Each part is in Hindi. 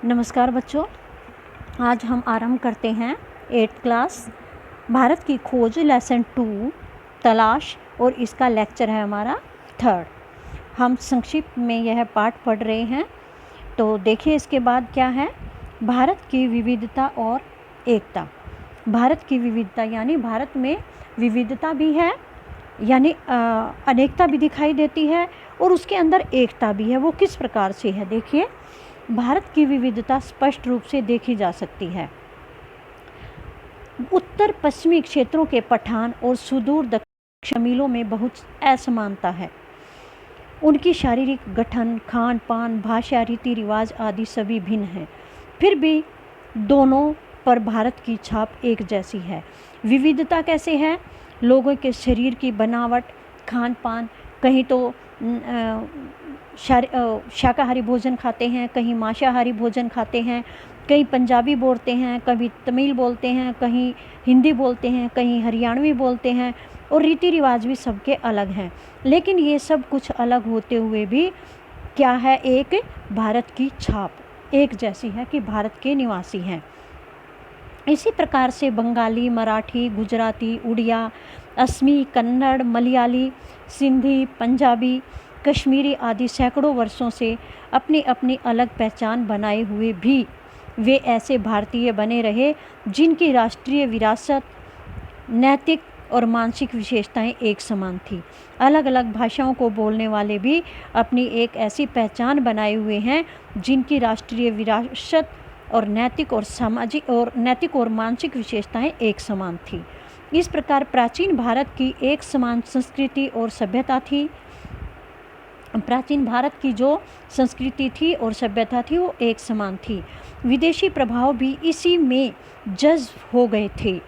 नमस्कार बच्चों, आज हम आरंभ करते हैं 8th क्लास भारत की खोज लेसन 2 तलाश और इसका लेक्चर है हमारा 3rd। हम संक्षिप्त में यह पाठ पढ़ रहे हैं। तो देखिए इसके बाद क्या है। भारत की विविधता और एकता। भारत की विविधता यानी भारत में विविधता भी है, यानी अनेकता भी दिखाई देती है और उसके अंदर एकता भी है। वो किस प्रकार से है, देखिए। भारत की विविधता स्पष्ट रूप से देखी जा सकती है। उत्तर पश्चिमी क्षेत्रों के पठान और सुदूर दक्षिण तमिलों में बहुत असमानता है। उनकी शारीरिक गठन, खान पान, भाषा, रीति रिवाज आदि सभी भिन्न हैं। फिर भी दोनों पर भारत की छाप एक जैसी है। विविधता कैसे है? लोगों के शरीर की बनावट, खान पान, कहीं तो शाकाहारी भोजन खाते हैं, कहीं मांसाहारी भोजन खाते हैं, कहीं पंजाबी बोलते हैं, कभी तमिल बोलते हैं, कहीं हिंदी बोलते हैं, कहीं हरियाणवी बोलते हैं और रीति रिवाज भी सबके अलग हैं। लेकिन ये सब कुछ अलग होते हुए भी क्या है, एक भारत की छाप एक जैसी है कि भारत के निवासी हैं। इसी प्रकार से बंगाली, मराठी, गुजराती, उड़िया, असमी, कन्नड़, मलयाली, सिंधी, पंजाबी, कश्मीरी आदि सैकड़ों वर्षों से अपनी अपनी अलग पहचान बनाए हुए भी वे ऐसे भारतीय बने रहे जिनकी राष्ट्रीय विरासत, नैतिक और मानसिक विशेषताएं एक समान थी। अलग अलग भाषाओं को बोलने वाले भी अपनी एक ऐसी पहचान बनाए हुए हैं जिनकी राष्ट्रीय विरासत और नैतिक और मानसिक विशेषताएं एक समान थी। इस प्रकार प्राचीन भारत की एक समान संस्कृति और सभ्यता थी। प्राचीन भारत की जो संस्कृति थी और सभ्यता थी वो एक समान थी। विदेशी प्रभाव भी इसी में जज्ब हो गए थे।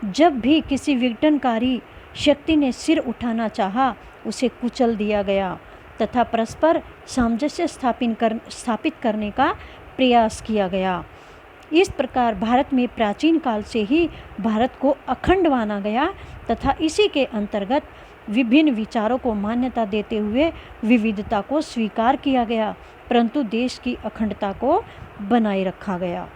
जब भी किसी विघटनकारी शक्ति ने सिर उठाना चाहा, उसे कुचल दिया गया तथा परस्पर सामंजस्य स्थापित करने का प्रयास किया गया। इस प्रकार भारत में प्राचीन काल से ही भारत को अखंड माना गया तथा इसी के अंतर्गत विभिन्न विचारों को मान्यता देते हुए विविधता को स्वीकार किया गया, परंतु देश की अखंडता को बनाए रखा गया।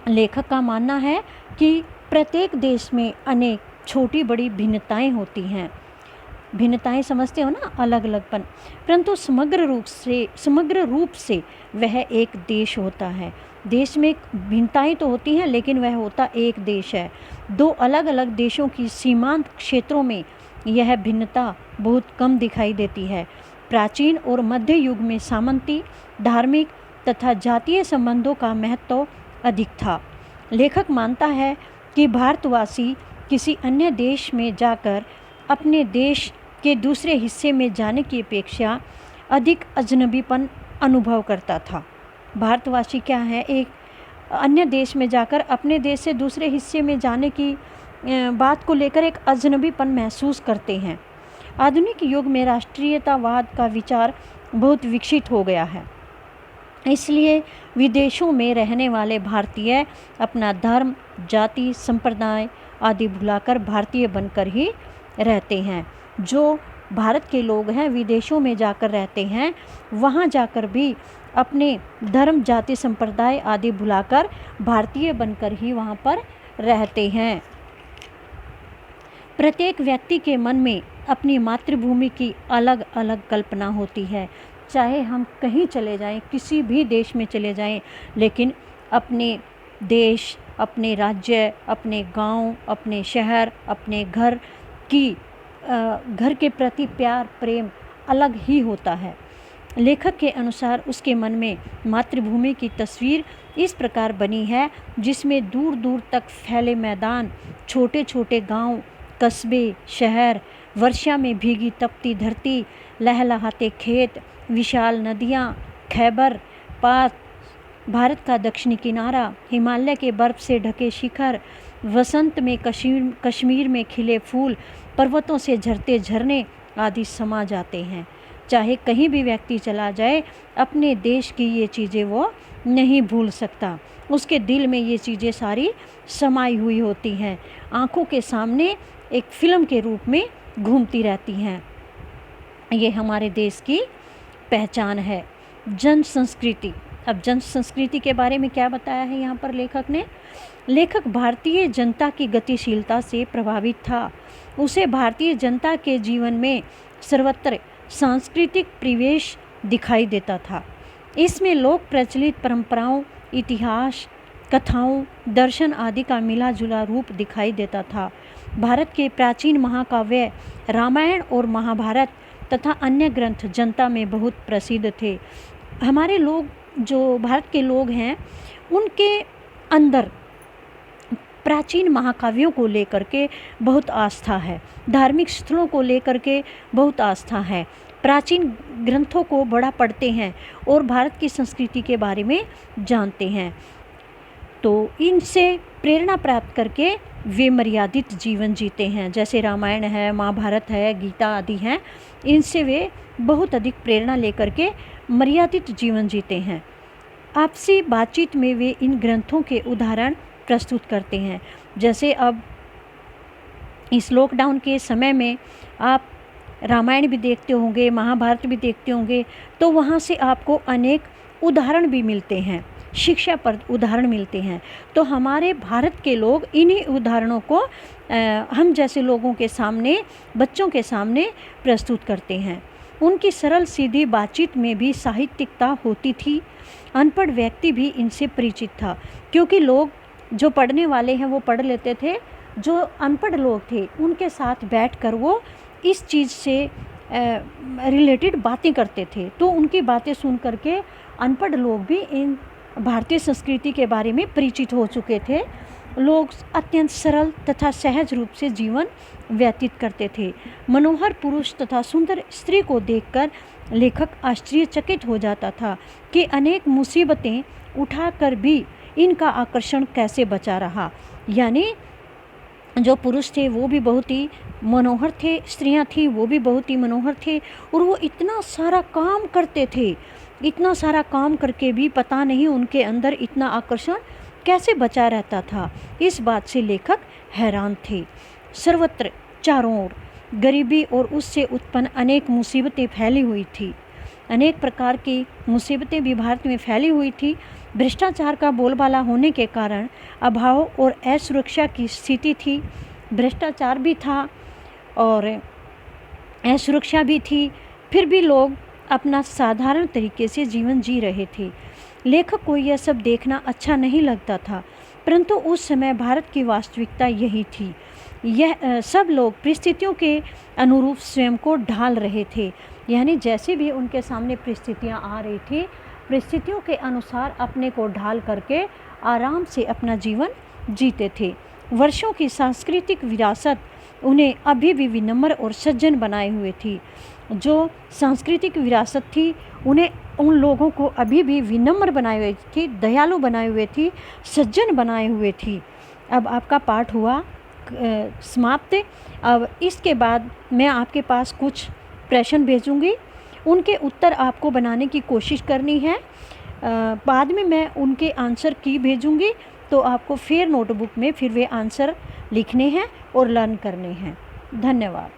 लेखक का मानना है कि प्रत्येक देश में अनेक छोटी बड़ी भिन्नताएं होती हैं। भिन्नताएं समझते हो ना, अलग अलगपन, परंतु समग्र रूप से वह एक देश होता है। देश में भिन्नताएं तो होती हैं लेकिन वह होता एक देश है। दो अलग अलग देशों की सीमांत क्षेत्रों में यह भिन्नता बहुत कम दिखाई देती है। प्राचीन और मध्य युग में सामंती, धार्मिक तथा जातीय संबंधों का महत्व अधिक था। लेखक मानता है कि भारतवासी किसी अन्य देश में जाकर अपने देश के दूसरे हिस्से में जाने की अपेक्षा अधिक अजनबीपन अनुभव करता था। भारतवासी क्या है, एक अन्य देश में जाकर अपने देश से दूसरे हिस्से में जाने की बात को लेकर एक अजनबीपन महसूस करते हैं। आधुनिक युग में राष्ट्रीयतावाद का विचार बहुत विकसित हो गया है, इसलिए विदेशों में रहने वाले भारतीय अपना धर्म, जाति, संप्रदाय आदि भुलाकर भारतीय बनकर ही रहते हैं। जो भारत के लोग हैं विदेशों में जाकर रहते हैं, वहाँ जाकर भी अपने धर्म, जाति, संप्रदाय आदि भुलाकर भारतीय बनकर ही वहाँ पर रहते हैं। प्रत्येक व्यक्ति के मन में अपनी मातृभूमि की अलग अलग कल्पना होती है। चाहे हम कहीं चले जाएं, किसी भी देश में चले जाएं, लेकिन अपने देश, अपने राज्य, अपने गांव, अपने शहर, अपने घर के प्रति प्यार, प्रेम अलग ही होता है। लेखक के अनुसार उसके मन में मातृभूमि की तस्वीर इस प्रकार बनी है जिसमें दूर दूर तक फैले मैदान, छोटे छोटे गांव, कस्बे, शहर, वर्षा में भीगी तपती धरती, लहलहाते खेत, विशाल नदियाँ, खैबर पात, भारत का दक्षिणी किनारा, हिमालय के बर्फ से ढके शिखर, वसंत में कश्मीर में खिले फूल, पर्वतों से झरते झरने आदि समा जाते हैं। चाहे कहीं भी व्यक्ति चला जाए, अपने देश की ये चीज़ें वो नहीं भूल सकता। उसके दिल में ये चीज़ें सारी समाई हुई होती हैं, आँखों के सामने एक फिल्म के रूप में घूमती रहती हैं। ये हमारे देश की पहचान है। जन संस्कृति अब जन संस्कृति के बारे में क्या बताया है यहाँ पर लेखक ने? लेखक भारतीय जनता की गतिशीलता से प्रभावित था। उसे भारतीय जनता के जीवन में सर्वत्र सांस्कृतिक परिवेश दिखाई देता था। इसमें लोक प्रचलित परंपराओं, इतिहास, कथाओं, दर्शन आदि का मिला जुला रूप दिखाई देता था। भारत के प्राचीन महाकाव्य रामायण और महाभारत तथा अन्य ग्रंथ जनता में बहुत प्रसिद्ध थे। हमारे लोग, जो भारत के लोग हैं, उनके अंदर प्राचीन महाकाव्यों को लेकर के बहुत आस्था है, धार्मिक स्थलों को लेकर के बहुत आस्था है, प्राचीन ग्रंथों को बड़ा पढ़ते हैं और भारत की संस्कृति के बारे में जानते हैं। तो इनसे प्रेरणा प्राप्त करके वे मर्यादित जीवन जीते हैं। जैसे रामायण है, महाभारत है, गीता आदि हैं, इनसे वे बहुत अधिक प्रेरणा लेकर के मर्यादित जीवन जीते हैं। आपसी बातचीत में वे इन ग्रंथों के उदाहरण प्रस्तुत करते हैं। जैसे अब इस लॉकडाउन के समय में आप रामायण भी देखते होंगे, महाभारत भी देखते होंगे, तो वहाँ से आपको अनेक उदाहरण भी मिलते हैं, शिक्षाप्रद उदाहरण मिलते हैं। तो हमारे भारत के लोग इन्हीं उदाहरणों को हम जैसे लोगों के सामने, बच्चों के सामने प्रस्तुत करते हैं। उनकी सरल सीधी बातचीत में भी साहित्यिकता होती थी। अनपढ़ व्यक्ति भी इनसे परिचित था, क्योंकि लोग जो पढ़ने वाले हैं वो पढ़ लेते थे, जो अनपढ़ लोग थे उनके साथ बैठकर वो इस चीज़ से रिलेटेड बातें करते थे। तो उनकी बातें सुन करके अनपढ़ लोग भी इन भारतीय संस्कृति के बारे में परिचित हो चुके थे। लोग अत्यंत सरल तथा सहज रूप से जीवन व्यतीत करते थे। मनोहर पुरुष तथा सुंदर स्त्री को देखकर लेखक आश्चर्यचकित हो जाता था कि अनेक मुसीबतें उठाकर भी इनका आकर्षण कैसे बचा रहा। यानी जो पुरुष थे वो भी बहुत ही मनोहर थे, स्त्रियां थी वो भी बहुत ही मनोहर थे, और वो इतना सारा काम करते थे, इतना सारा काम करके भी पता नहीं उनके अंदर इतना आकर्षण कैसे बचा रहता था। इस बात से लेखक हैरान थे। सर्वत्र चारों ओर गरीबी और उससे उत्पन्न अनेक मुसीबतें फैली हुई थी। अनेक प्रकार की मुसीबतें भी भारत में फैली हुई थी। भ्रष्टाचार का बोलबाला होने के कारण अभाव और असुरक्षा की स्थिति थी। भ्रष्टाचार भी था और असुरक्षा भी थी, फिर भी लोग अपना साधारण तरीके से जीवन जी रहे थे। लेखक को यह सब देखना अच्छा नहीं लगता था, परंतु उस समय भारत की वास्तविकता यही थी। यह सब लोग परिस्थितियों के अनुरूप स्वयं को ढाल रहे थे। यानी जैसे भी उनके सामने परिस्थितियां आ रही थी, परिस्थितियों के अनुसार अपने को ढाल करके आराम से अपना जीवन जीते थे। वर्षों की सांस्कृतिक विरासत उन्हें अभी भी विनम्र और सज्जन बनाए हुए थी। जो सांस्कृतिक विरासत थी उन्हें, उन लोगों को अभी भी विनम्र बनाए हुए थी, दयालु बनाए हुए थी, सज्जन बनाए हुए थी। अब आपका पाठ हुआ समाप्त। अब इसके बाद मैं आपके पास कुछ प्रश्न भेजूंगी, उनके उत्तर आपको बनाने की कोशिश करनी है। बाद में मैं उनके आंसर की भेजूंगी, तो आपको फिर नोटबुक में फिर वे आंसर लिखने हैं और लर्न करने हैं। धन्यवाद।